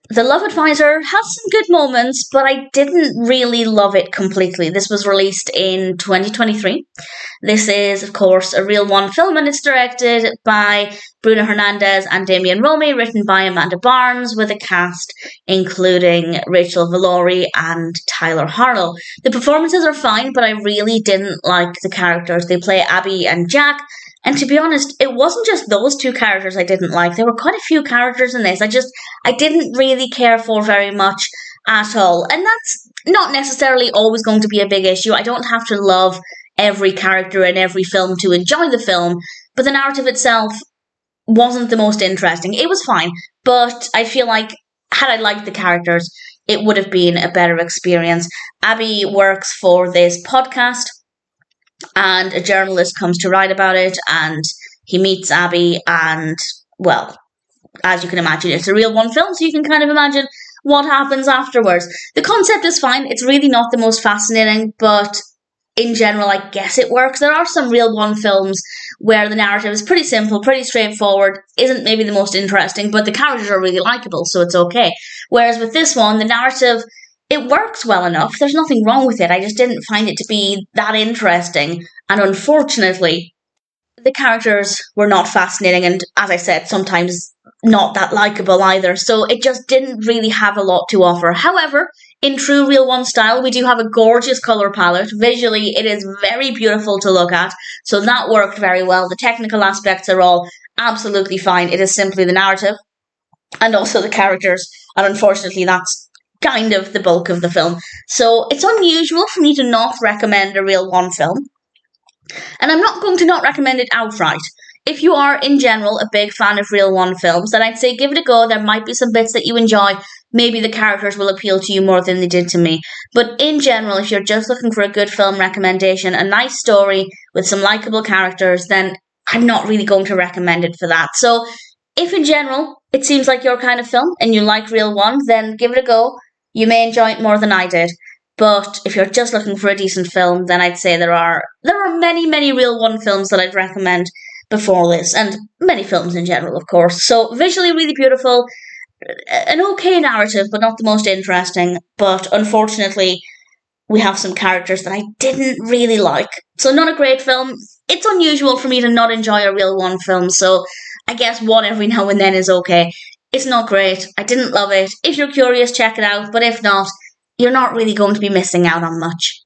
The Love Advisor has some good moments, but I didn't really love it completely. This was released in 2023. This is, of course, a Real One film, and it's directed by Bruno Hernández and Damián, written by Amanda Barnes, with a cast including Rachel Vallori and Tyler Harlow. The performances are fine, but I really didn't like the characters. They play Abby and Jack, and to be honest, it wasn't just those two characters I didn't like. There were quite a few characters in this I didn't really care for very much at all. And that's not necessarily always going to be a big issue. I don't have to love every character in every film to enjoy the film, but the narrative itself wasn't the most interesting. It was fine, but I feel like had I liked the characters, it would have been a better experience. Abby works for this podcast, and a journalist comes to write about it, and he meets Abby, and, well, as you can imagine, it's a Real One film, so you can kind of imagine what happens afterwards. The concept is fine. It's really not the most fascinating, but in general, I guess it works. There are some Real One films where the narrative is pretty simple, pretty straightforward, isn't maybe the most interesting, but the characters are really likable, so it's okay. Whereas with this one, the narrative, it works well enough. There's nothing wrong with it. I just didn't find it to be that interesting, and unfortunately, the characters were not fascinating, and as I said, sometimes not that likable either, so it just didn't really have a lot to offer. However, in true Real One style, we do have a gorgeous colour palette. Visually, it is very beautiful to look at, so that worked very well. The technical aspects are all absolutely fine. It is simply the narrative and also the characters, and unfortunately that's kind of the bulk of the film. So it's unusual for me to not recommend a Real One film, and I'm not going to not recommend it outright. If you are, in general, a big fan of Real One films, then I'd say give it a go. There might be some bits that you enjoy. Maybe the characters will appeal to you more than they did to me. But in general, if you're just looking for a good film recommendation, a nice story with some likable characters, then I'm not really going to recommend it for that. So if in general it seems like your kind of film and you like Real One, then give it a go. You may enjoy it more than I did. But if you're just looking for a decent film, then I'd say there are many, many Real One films that I'd recommend before this, and many films in general, of course. So visually really beautiful, an okay narrative, but not the most interesting. But unfortunately, we have some characters that I didn't really like. So not a great film. It's unusual for me to not enjoy a Real One film, so I guess one every now and then is okay. It's not great. I didn't love it. If you're curious, check it out. But if not, you're not really going to be missing out on much.